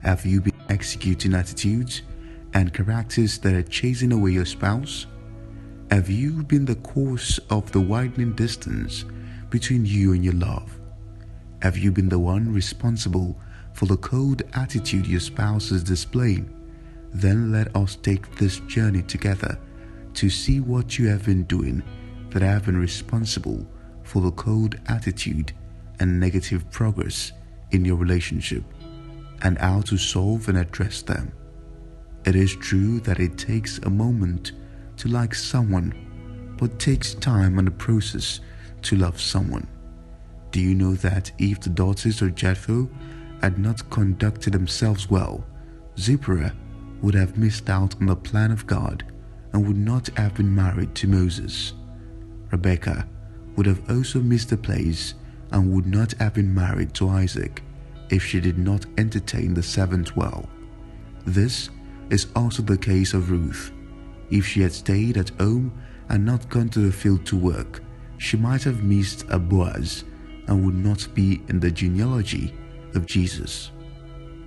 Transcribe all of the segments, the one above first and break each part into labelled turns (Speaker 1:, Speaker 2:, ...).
Speaker 1: Have you been executing attitudes and characters that are chasing away your spouse? Have you been the cause of the widening distance between you and your love? Have you been the one responsible for the cold attitude your spouse is displaying? Then let us take this journey together to see what you have been doing that have been responsible for the cold attitude and negative progress in your relationship, and how to solve and address them. It is true that it takes a moment to like someone, but takes time and a process to love someone. Do you know that if the daughters of Jethro had not conducted themselves well, Zipporah would have missed out on the plan of God and would not have been married to Moses? Rebekah would have also missed the place and would not have been married to Isaac if she did not entertain the servant well. This is also the case of Ruth. If she had stayed at home and not gone to the field to work, she might have missed a Boaz and would not be in the genealogy of Jesus.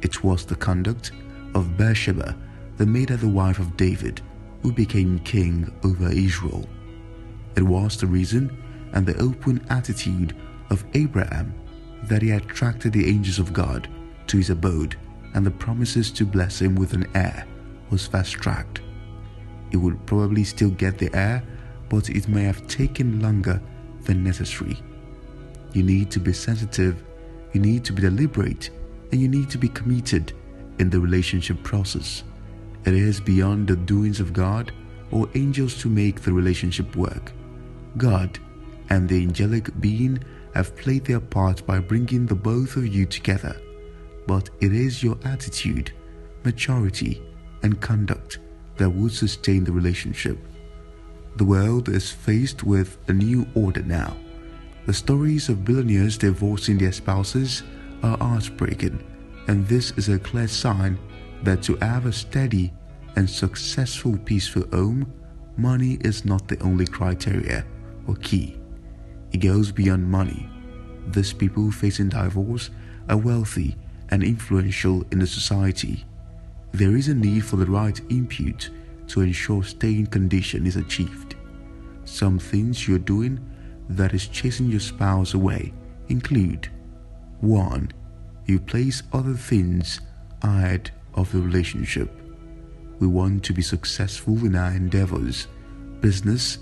Speaker 1: It was the conduct of Bathsheba that made her the wife of David, who became king over Israel. It was the reason and the open attitude of Abraham that he attracted the angels of God to his abode, and the promises to bless him with an heir was fast-tracked. He would probably still get the heir, but it may have taken longer than necessary. You need to be sensitive, you need to be deliberate, and you need to be committed in the relationship process. It is beyond the doings of God or angels to make the relationship work. God and the angelic being have played their part by bringing the both of you together, but it is your attitude, maturity, and conduct that would sustain the relationship. The world is faced with a new order now. The stories of billionaires divorcing their spouses are heartbreaking, and this is a clear sign that to have a steady and successful peaceful home, money is not the only criteria or key. It goes beyond money. These people facing divorce are wealthy and influential in the society. There is a need for the right input to ensure staying condition is achieved. Some things you're doing that is chasing your spouse away include: 1. You place other things ahead of the relationship. We want to be successful in our endeavors, business,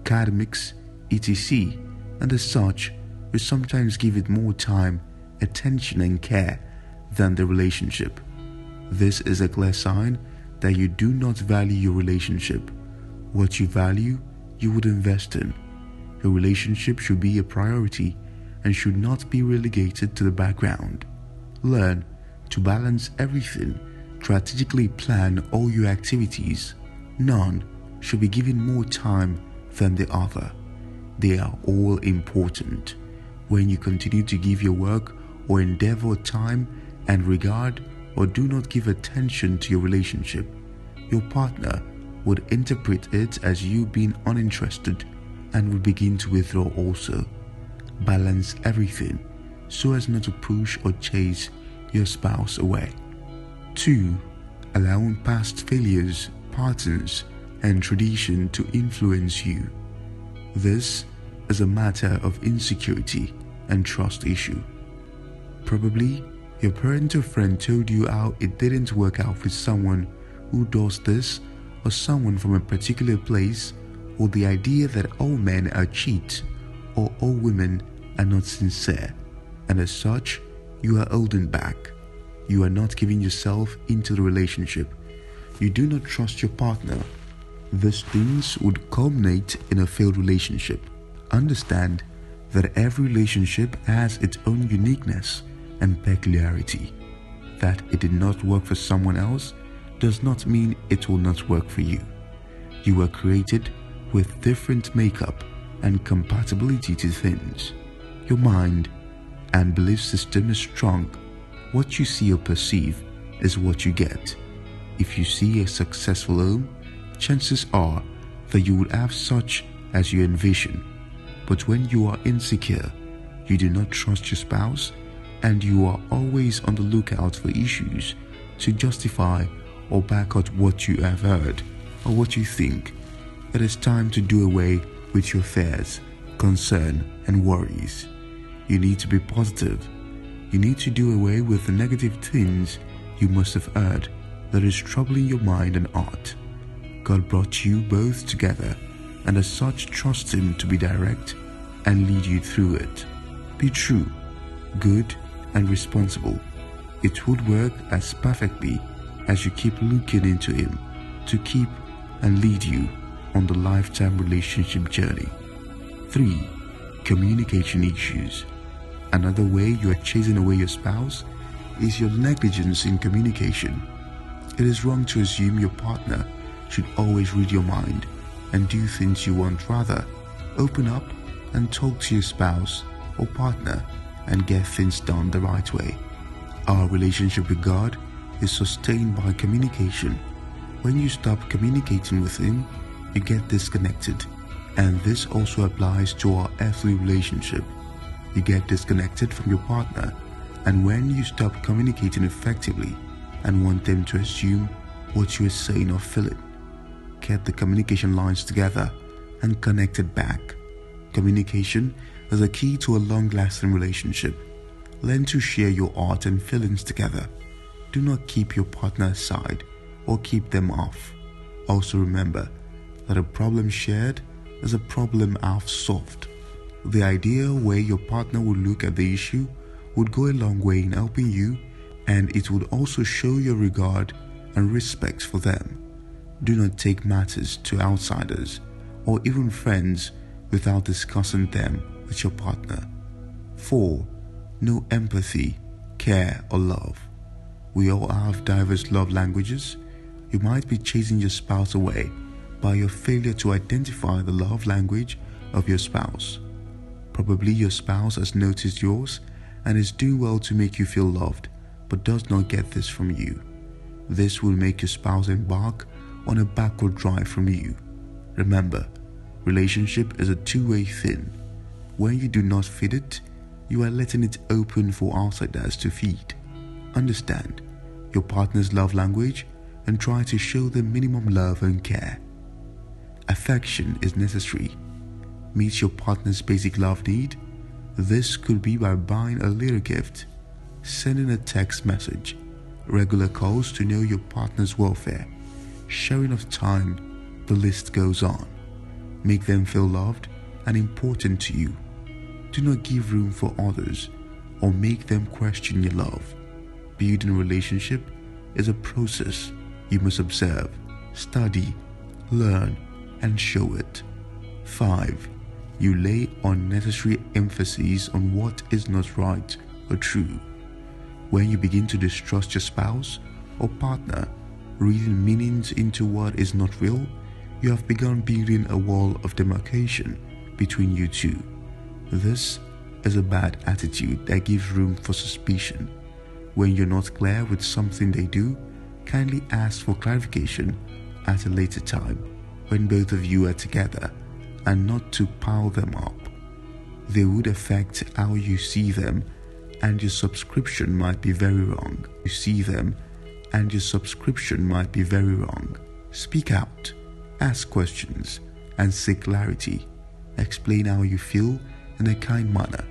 Speaker 1: academics, etc., and as such, we sometimes give it more time, attention and care than the relationship. This is a clear sign that you do not value your relationship. What you value, you would invest in. Your relationship should be a priority and should not be relegated to the background. Learn to balance everything. Strategically plan all your activities. None should be given more time than the other. They are all important. When you continue to give your work or endeavor time and regard, or do not give attention to your relationship, your partner would interpret it as you being uninterested and would begin to withdraw also. Balance everything so as not to push or chase your spouse away. 2. Allowing past failures, patterns, and tradition to influence you. This is a matter of insecurity and trust issue. Probably your parent or friend told you how it didn't work out with someone who does this, or someone from a particular place, or the idea that all men are cheats or all women are not sincere, and as such you are holding back. You are not giving yourself into the relationship. You do not trust your partner. These things would culminate in a failed relationship. Understand that every relationship has its own uniqueness and peculiarity. That it did not work for someone else does not mean it will not work for you. You were created with different makeup and compatibility to things. Your mind and belief system is strong. What you see or perceive is what you get. If you see a successful home, chances are that you will have such as you envision. But when you are insecure, you do not trust your spouse, and you are always on the lookout for issues to justify or back out what you have heard or what you think. It is time to do away with your fears, concern, and worries. You need to be positive. You need to do away with the negative things you must have heard that is troubling your mind and heart. God brought you both together, and as such trust Him to be direct and lead you through it. Be true, good, and responsible. It would work as perfectly as you keep looking into Him to keep and lead you on the lifetime relationship journey. 3. Communication issues. Another way you are chasing away your spouse is your negligence in communication. It is wrong to assume your partner should always read your mind and do things you want. Rather, open up and talk to your spouse or partner and get things done the right way. Our relationship with God is sustained by communication. When you stop communicating with Him, you get disconnected, and this also applies to our earthly relationship. You get disconnected from your partner, and when you stop communicating effectively and want them to assume what you are saying or feeling, get the communication lines together and connect it back. Communication is a key to a long-lasting relationship. Learn to share your heart and feelings together. Do not keep your partner aside or keep them off. Also remember that a problem shared is a problem half solved. The ideal way your partner would look at the issue would go a long way in helping you, and it would also show your regard and respect for them. Do not take matters to outsiders or even friends without discussing them with your partner. 4. No empathy, care, or love. We all have diverse love languages. You might be chasing your spouse away by your failure to identify the love language of your spouse. Probably your spouse has noticed yours and is doing well to make you feel loved, but does not get this from you. This will make your spouse embark on a backward drive from you. Remember, relationship is a two-way thing. When you do not feed it, you are letting it open for outsiders to feed. Understand your partner's love language and try to show them minimum love and care. Affection is necessary. Meet your partner's basic love need. This could be by buying a little gift, sending a text message, regular calls to know your partner's welfare, sharing of time, the list goes on. Make them feel loved and important to you. Do not give room for others or make them question your love. Building a relationship is a process you must observe, study, learn, and show it. 5. You lay unnecessary emphasis on what is not right or true. When you begin to distrust your spouse or partner, reading meanings into what is not real, you have begun building a wall of demarcation between you two. This is a bad attitude that gives room for suspicion. When you're not clear with something they do, kindly ask for clarification at a later time when both of you are together, and not to pile them up. They would affect how you see them, and your subscription might be very wrong. You see them, and your subscription might be very wrong. Speak out, ask questions, and seek clarity. Explain how you feel in a kind manner.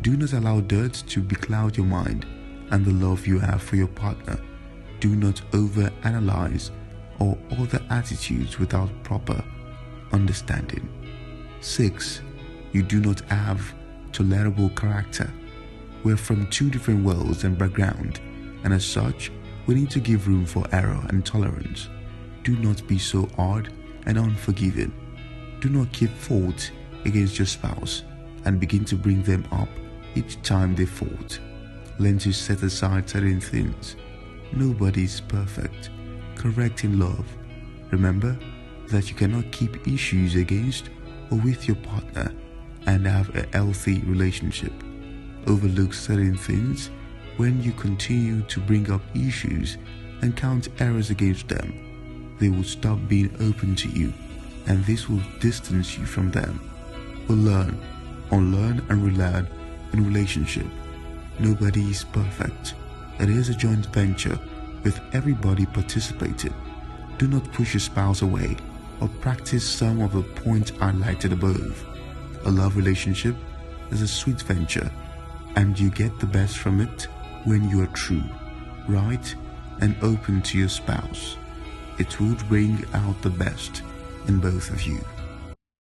Speaker 1: Do not allow dirt to becloud your mind and the love you have for your partner. Do not overanalyze or other attitudes without proper understanding. 6. You do not have tolerable character. We're from two different worlds and background, and as such, we need to give room for error and tolerance. Do not be so hard and unforgiving. Do not keep fault against your spouse and begin to bring them up each time they fault. Learn to set aside certain things. Nobody is perfect. Correct in love. Remember that you cannot keep issues against or with your partner and have a healthy relationship. Overlook certain things when you continue to bring up issues and count errors against them. They will stop being open to you, and this will distance you from them. But learn, unlearn, and relearn in relationship. Nobody is perfect. It is a joint venture with everybody participating. Do not push your spouse away or practice some of the points highlighted above. A love relationship is a sweet venture, and you get the best from it when you are true, right, and open to your spouse. It will bring out the best in both of you.